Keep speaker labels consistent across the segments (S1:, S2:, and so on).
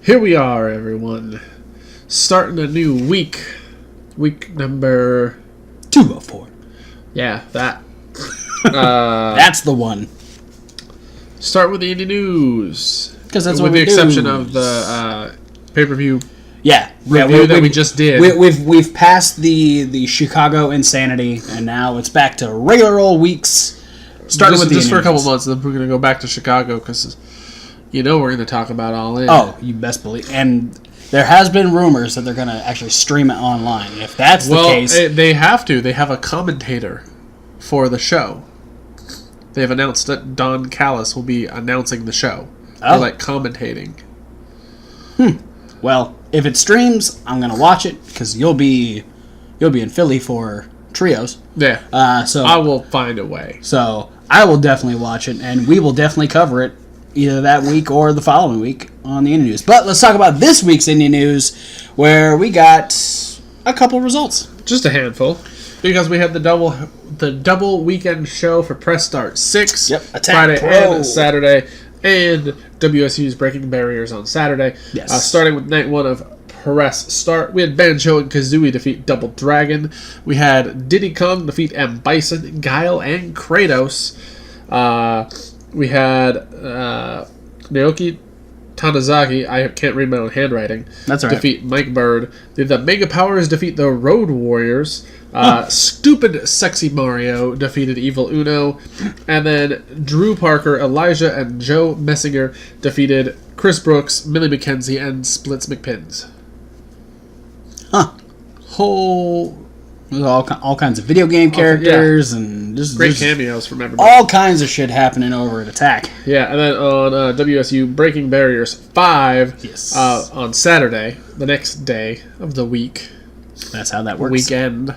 S1: Here we are, everyone. Starting a new week. Week number
S2: 204.
S1: Yeah, that.
S2: That's the one.
S1: Start with the Indy news.
S2: Because that's
S1: with
S2: what
S1: the
S2: we
S1: exception
S2: do.
S1: of the pay-per-view
S2: review
S1: that we just did.
S2: We've passed the Chicago insanity, and now it's back to regular old weeks. Starting with
S1: just for a couple months, then we're going to go back to Chicago because we're going to talk about All In.
S2: Oh, you best believe. And there has been rumors that they're going to actually stream it online. If that's the case,
S1: they have to. They have a commentator for the show. They have announced that Don Callis will be announcing the show.
S2: Oh.
S1: Or commentating.
S2: Well, if it streams, I'm going to watch it because you'll be in Philly for trios.
S1: Yeah.
S2: So
S1: I will find a way.
S2: So I will definitely watch it, and we will definitely cover it either that week or the following week on the Indy News. But let's talk about this week's Indy News, where we got a couple results.
S1: Just a handful, because we had the double weekend show for Press Start 6,
S2: Attack
S1: Friday
S2: Pro.
S1: and Saturday, and WSU's Breaking Barriers on Saturday.
S2: Yes.
S1: Starting with night one of Press Start, we had Banjo and Kazooie defeat Double Dragon. We had Diddy Kong defeat M. Bison, Guile, and Kratos. We had Naoki Tanizaki, I can't read my own handwriting,
S2: That's all right.
S1: defeat Mike Bird. The Mega Powers defeat the Road Warriors. Stupid Sexy Mario defeated Evil Uno. And then Drew Parker, Elijah, and Joe Messinger defeated Chris Brooks, Millie McKenzie, and Splits McPins.
S2: There's all kinds of video game characters and just
S1: Great cameos from everybody.
S2: all kinds of shit happening over at Attack.
S1: Yeah, and then on WSU Breaking Barriers 5
S2: Yes.
S1: on Saturday, the next day of the week.
S2: That's how that works.
S1: Weekend,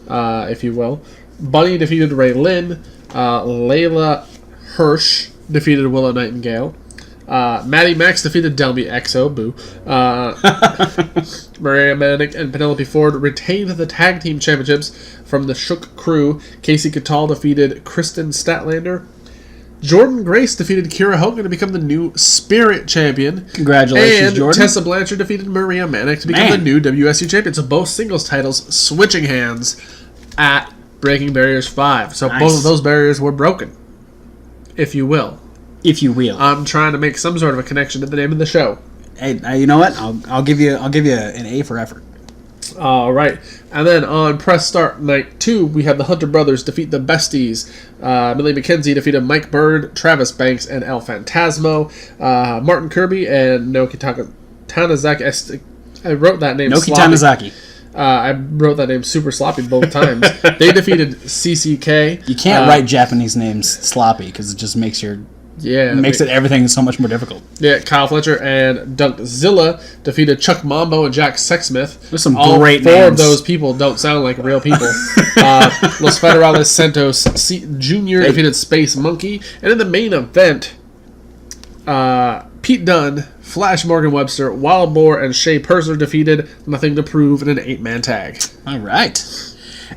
S1: if you will. Bunny defeated Ray Lynn. Layla Hirsch defeated Willow Nightingale. Maddie Max defeated Delmy Exo. Boo. Maria Manick and Penelope Ford retained the tag team championships from the Shook Crew. Casey Catal defeated Kristen Statlander. Jordan Grace defeated Kira Hogan to become the new Spirit Champion.
S2: Congratulations,
S1: and
S2: Jordan.
S1: Tessa Blanchard defeated Maria Manick to become the new WSU champion. So both singles titles switching hands at Breaking Barriers 5. So
S2: Nice.
S1: both of those barriers were broken, if you will.
S2: If you will.
S1: I'm trying to make some sort of a connection to the name of the show.
S2: Hey, you know what? I'll give you an A for effort.
S1: All right. And then on Press Start Night 2, we have the Hunter Brothers defeat the Besties. Millie McKenzie defeated Mike Bird, Travis Banks, and El Phantasmo. Martin Kirby and Naoki Tanizaki. I wrote that name
S2: Naoki
S1: sloppy.
S2: Tanizaki.
S1: I wrote that name super sloppy both times. They defeated CCK.
S2: You can't write Japanese names sloppy because it just makes everything so much more difficult.
S1: Yeah, Kyle Fletcher and Dunkzilla defeated Chuck Mambo and Jack Sexsmith.
S2: There's some
S1: All
S2: great
S1: four
S2: names.
S1: of those people don't sound like real people. Los Federales Santos Jr. defeated Space Monkey. And in the main event, Pete Dunne, Flash Morgan Webster, Wild Boar, and Shea Purser defeated Nothing to Prove in an 8-man tag.
S2: All right.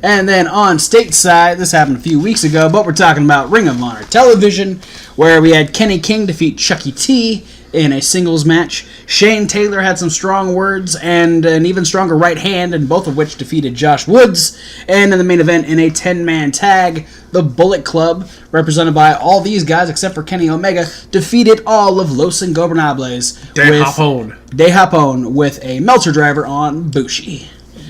S2: And then on stateside, this happened a few weeks ago, but we're talking about Ring of Honor Television, where we had Kenny King defeat Chucky T in a singles match. Shane Taylor had some strong words and an even stronger right hand, and both of which defeated Josh Woods. And in the main event, in a 10-man tag, the Bullet Club, represented by all these guys except for Kenny Omega, defeated all of Los Ingobernables
S1: De Japón
S2: with a Meltzer driver on Bushi.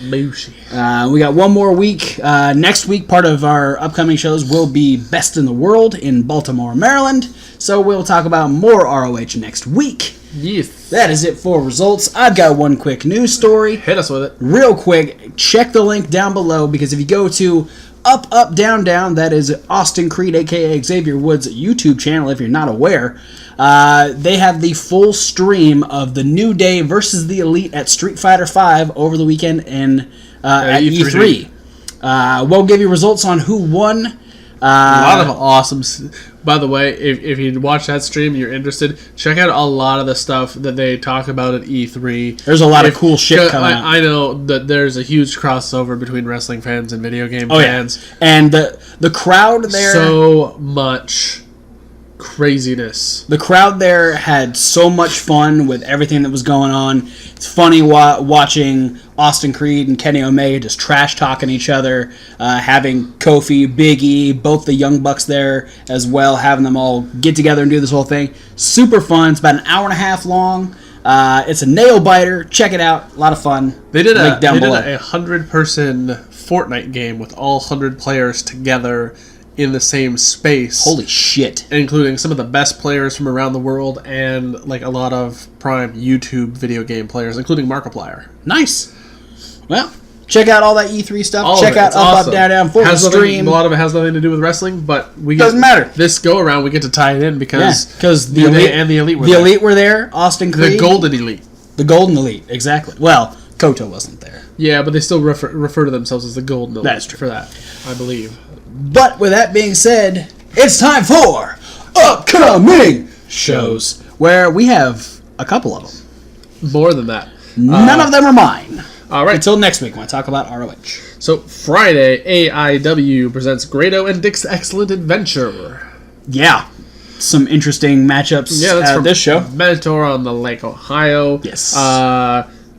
S1: Bushi.
S2: We got one more week. Next week, part of our upcoming shows will be Best in the World in Baltimore, Maryland. So we'll talk about more ROH next week.
S1: Yes.
S2: That is it for results. I've got one quick news story.
S1: Hit us with it.
S2: Real quick, check the link down below, because if you go to Up, Up, Down, Down, that is Austin Creed, a.k.a. Xavier Woods' YouTube channel, if you're not aware. They have the full stream of the New Day versus the Elite at Street Fighter V over the weekend at E3. We'll give you results on who won.
S1: A lot of awesome. By the way, if you watch that stream and you're interested, check out a lot of the stuff that they talk about at E3.
S2: There's a lot of cool shit coming out.
S1: I know that there's a huge crossover between wrestling fans and video game fans.
S2: Yeah. And the crowd there.
S1: So much craziness.
S2: The crowd there had so much fun with everything that was going on. It's funny watching Austin Creed and Kenny Omega just trash talking each other, having Kofi, Big E, both the Young Bucks there as well, having them all get together and do this whole thing. Super fun. It's about an hour and a half long. It's a nail biter. Check it out. A lot of fun.
S1: They did a 100-person Fortnite game with all 100 players together in the same space.
S2: Holy shit.
S1: Including some of the best players from around the world and like a lot of prime YouTube video game players, including Markiplier.
S2: Nice. Well, check out all that E3 stuff.
S1: All
S2: check out Up, Up, Down, Down for the stream.
S1: A lot of it has nothing to do with wrestling, but
S2: doesn't matter.
S1: This go around, we get to tie it in because
S2: the Elite
S1: and the Elite were
S2: the
S1: there.
S2: Elite were there. Austin Creed,
S1: the Golden Elite,
S2: the Golden Elite, exactly. Well, Koto wasn't there.
S1: Yeah, but they still refer to themselves as the Golden Elite.
S2: That's true
S1: for that, I believe.
S2: But with that being said, it's time for upcoming shows, where we have a couple of them.
S1: More than that.
S2: None of them are mine.
S1: All right.
S2: Until next week when I talk about ROH.
S1: So Friday, AIW presents Grado and Dick's Excellent Adventure.
S2: Yeah. Some interesting matchups
S1: that's from
S2: this show.
S1: Mentor on the Lake Ohio.
S2: Yes.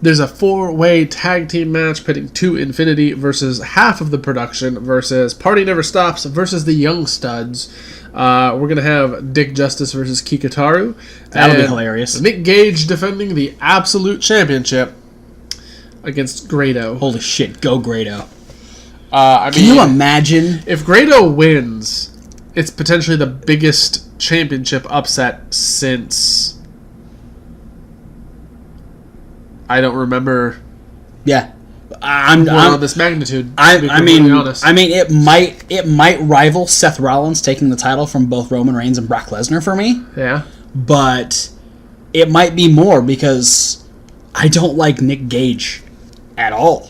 S1: There's a 4-way tag team match pitting 2 Infinity versus half of the production versus Party Never Stops versus the Young Studs. We're going to have Dick Justice versus Kikataru.
S2: That'll be hilarious.
S1: Nick Gage defending the Absolute Championship against Grado.
S2: Holy shit, go Grado.
S1: Can
S2: you imagine?
S1: If Grado wins, it's potentially the biggest championship upset since... I don't remember.
S2: Yeah, I'm
S1: on this magnitude.
S2: I mean, it might rival Seth Rollins taking the title from both Roman Reigns and Brock Lesnar for me.
S1: Yeah,
S2: but it might be more because I don't like Nick Gage at all.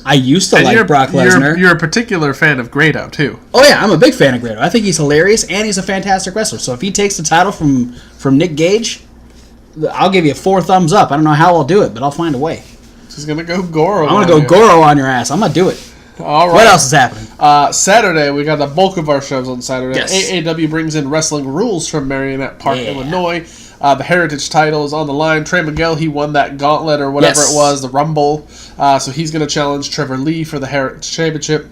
S2: I used to like Brock Lesnar.
S1: You're a particular fan of Grado too.
S2: Oh yeah, I'm a big fan of Grado. I think he's hilarious and he's a fantastic wrestler. So if he takes the title from Nick Gage, I'll give you 4 thumbs up. I don't know how I'll do it, but I'll find a way.
S1: He's going to go Goro.
S2: I'm going to go Goro on your ass. I'm going to do it.
S1: All right.
S2: What else is happening?
S1: Saturday, we got the bulk of our shows on Saturday.
S2: Yes.
S1: AAW brings in Wrestling Rules from Marionette Park, Illinois. The Heritage title is on the line. Trey Miguel, he won that gauntlet or whatever it was, the Rumble. So he's going to challenge Trevor Lee for the Heritage Championship.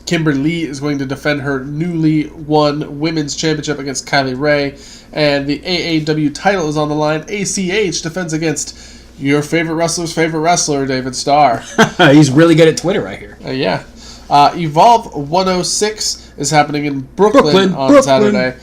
S1: Kimber Lee is going to defend her newly won Women's Championship against Kylie Ray. And the AAW title is on the line. ACH defends against your favorite wrestler's favorite wrestler, David Starr.
S2: He's really good at Twitter right here.
S1: Yeah. Evolve 106 is happening in Brooklyn on Saturday.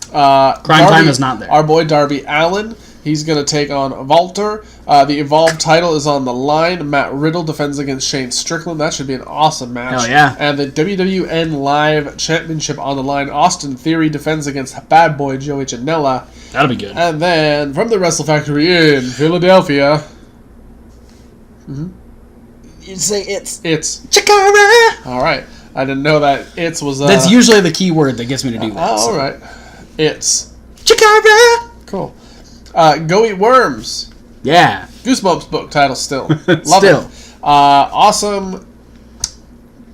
S2: Crime Time is not there.
S1: Our boy Darby Allin, he's going to take on Walter. The Evolve title is on the line. Matt Riddle defends against Shane Strickland. That should be an awesome match.
S2: Hell yeah.
S1: And the WWN Live Championship on the line. Austin Theory defends against Bad Boy Joey Janela.
S2: That'll be good.
S1: And then from the Wrestle Factory in Philadelphia.
S2: You say it's
S1: Chikara. All right. I didn't know that it's was...
S2: That's usually the key word that gets me to do that.
S1: All right. It's
S2: Chikara.
S1: Cool. Go Eat Worms.
S2: Yeah.
S1: Goosebumps book title still. Love
S2: Still.
S1: it. Awesome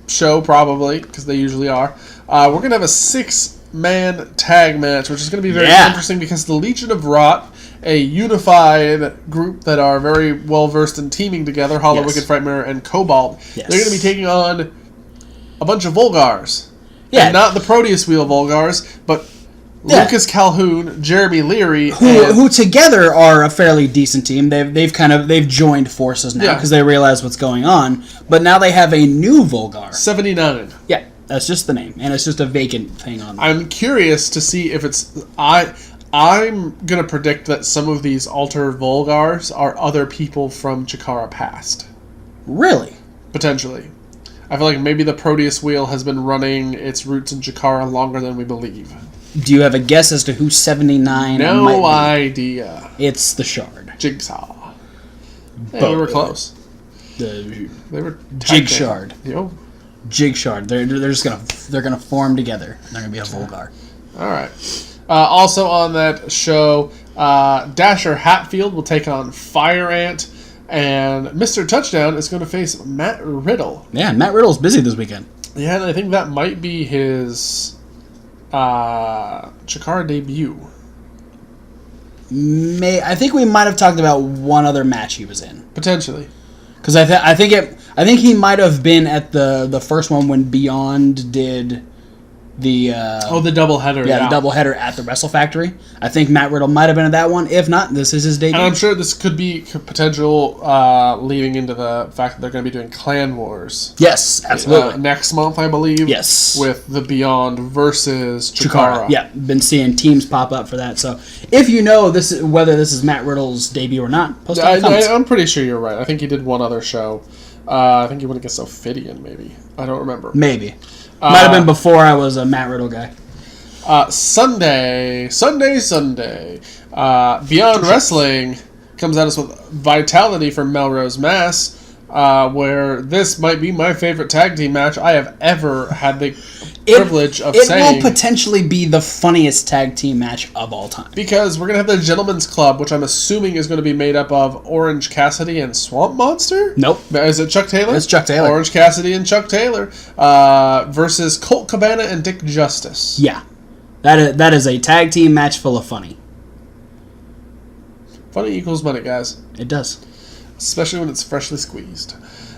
S1: show, probably, because they usually are. We're going to have a 6-man tag match, which is going to be very interesting because the Legion of Rot, a unified group that are very well-versed in teaming together, Hollow, Wicked Frightmare, and Cobalt, they're going to be taking on a bunch of Vulgars.
S2: Yeah.
S1: And not the Proteus Wheel Vulgars, but... Lucas Calhoun, Jeremy Leary,
S2: who together are a fairly decent team. They've joined forces now because they realize what's going on. But now they have a new Vulgar.
S1: 79.
S2: Yeah, that's just the name, and it's just a vacant thing on there.
S1: I'm curious to see if it's I'm gonna predict that some of these alter Vulgars are other people from Chikara past.
S2: Really?
S1: Potentially. I feel like maybe the Proteus Wheel has been running its roots in Chikara longer than we believe.
S2: Do you have a guess as to who 79 might be?
S1: No idea.
S2: It's the Shard.
S1: Jigsaw. Hey, we were close.
S2: They
S1: were
S2: Jig Shard.
S1: Yo.
S2: Jig Shard. They're just gonna form together. They're gonna be a Vulgar.
S1: All right. Also on that show, Dasher Hatfield will take on Fire Ant, and Mr. Touchdown is going to face Matt Riddle.
S2: Yeah, Matt Riddle's busy this weekend.
S1: Yeah, and I think that might be his Chikara debut.
S2: I think we might have talked about one other match he was in.
S1: Potentially.
S2: Because I think he might have been at the first one when Beyond did the
S1: the doubleheader.
S2: the doubleheader at the Wrestle Factory. I think Matt Riddle might have been at that one. If not, this is his debut.
S1: And I'm sure this could be potential leading into the fact that they're going to be doing Clan Wars.
S2: Yes, absolutely.
S1: Next month, I believe.
S2: Yes.
S1: With the Beyond versus Chikara.
S2: Yeah, been seeing teams pop up for that. So if you know whether this is Matt Riddle's debut or not, post it in the comments.
S1: I'm pretty sure you're right. I think he did one other show. I think he went against Ophidian, maybe. I don't remember.
S2: Maybe. Might have been before I was a Matt Riddle guy.
S1: Sunday. Beyond Wrestling comes at us with Vitality from Melrose, Mass, where this might be my favorite tag team match I have ever had the privilege of saying.
S2: It will potentially be the funniest tag team match of all time.
S1: Because we're going to have the Gentleman's Club, which I'm assuming is going to be made up of Orange Cassidy and Swamp Monster?
S2: Nope.
S1: Is it Chuck Taylor?
S2: It's Chuck Taylor.
S1: Orange Cassidy and Chuck Taylor versus Colt Cabana and Dick Justice.
S2: Yeah. That is a tag team match full of funny.
S1: Funny equals money, guys.
S2: It does.
S1: Especially when it's freshly squeezed.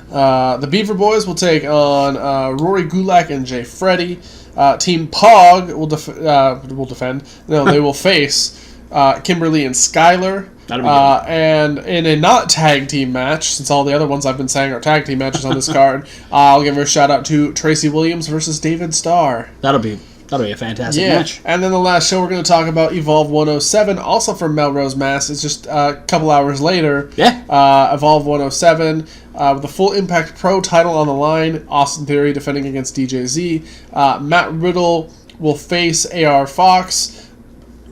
S1: The Beaver Boys will take on Rory Gulak and Jay Freddy. Team Pog will defend. No, they will face Kimberly and Skylar.
S2: That'll be good.
S1: And in a not tag team match, since all the other ones I've been saying are tag team matches on this card, I'll give a shout out to Tracy Williams versus David Starr.
S2: That'll be a fantastic match.
S1: And then the last show we're going to talk about, Evolve 107, also from Melrose, Mass. It's just a couple hours later.
S2: Yeah.
S1: Evolve 107 with the Full Impact Pro title on the line. Austin Theory defending against DJZ. Matt Riddle will face AR Fox.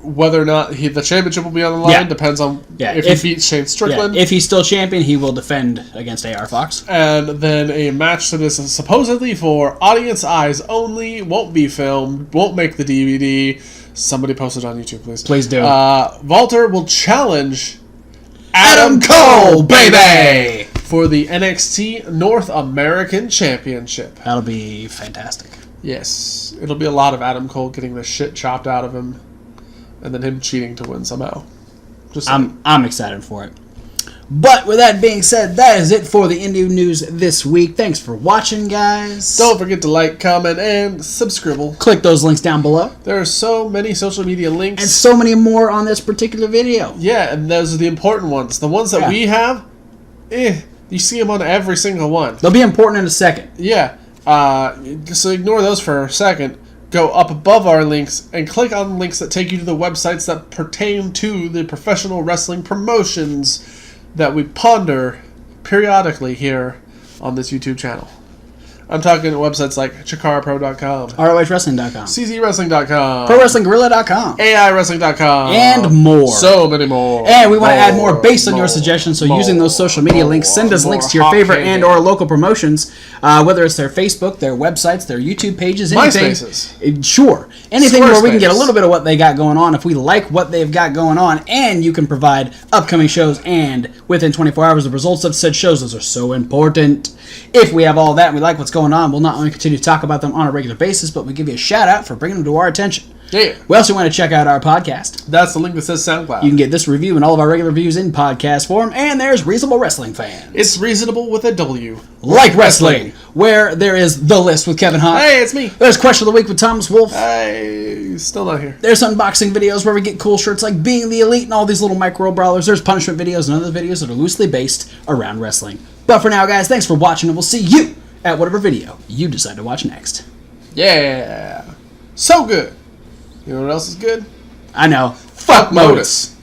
S1: Whether or not the championship will be on the line depends on if he beats Shane Strickland.
S2: If he's still champion, he will defend against AR Fox.
S1: And then a match that is supposedly for audience eyes only, won't be filmed, won't make the DVD. Somebody post it on YouTube, please.
S2: Please do.
S1: Walter will challenge
S2: Adam Cole, baby!
S1: For the NXT North American Championship.
S2: That'll be fantastic.
S1: Yes. It'll be a lot of Adam Cole getting the shit chopped out of him. And then him cheating to win somehow.
S2: I'm excited for it. But with that being said, that is it for the Indy News this week. Thanks for watching, guys.
S1: Don't forget to like, comment, and subscribe.
S2: Click those links down below.
S1: There are so many social media links.
S2: And so many more on this particular video.
S1: Yeah, and those are the important ones. The ones that we have, you see them on every single one.
S2: They'll be important in a second.
S1: Yeah. So ignore those for a second. Go up above our links and click on links that take you to the websites that pertain to the professional wrestling promotions that we ponder periodically here on this YouTube channel. I'm talking websites like ChikaraPro.com,
S2: ROHWrestling.com,
S1: CZWrestling.com,
S2: ProWrestlingGorilla.com,
S1: AIWrestling.com,
S2: and more.
S1: So many more.
S2: And we want to add more based on your suggestions, so using those social media links, send us links to your favorite and or local promotions, whether it's their Facebook, their websites, their YouTube pages, anything.
S1: MySpaces.
S2: Sure. Anything where we can get a little bit of what they got going on, if we like what they've got going on, and you can provide upcoming shows and within 24 hours the results of said shows. Those are so important. If we have all that and we like what's going on, we'll not only continue to talk about them on a regular basis, but we give you a shout out for bringing them to our attention.
S1: Yeah.
S2: We also want to check out our podcast.
S1: That's the link that says SoundCloud.
S2: You can get this review and all of our regular reviews in podcast form. And there's Reasonable Wrestling Fans.
S1: It's reasonable with a W.
S2: Like Wrestling, where there is The List with Kevin Hahn.
S1: Hey, it's me.
S2: There's Question of the Week with Thomas Wolf.
S1: Hey, still not here.
S2: There's unboxing videos where we get cool shirts like Being the Elite and all these little micro brawlers. There's punishment videos and other videos that are loosely based around wrestling. But for now, guys, thanks for watching, and we'll see you at whatever video you decide to watch next.
S1: Yeah. So good. You know what else is good?
S2: I know.
S1: Fuck Modus.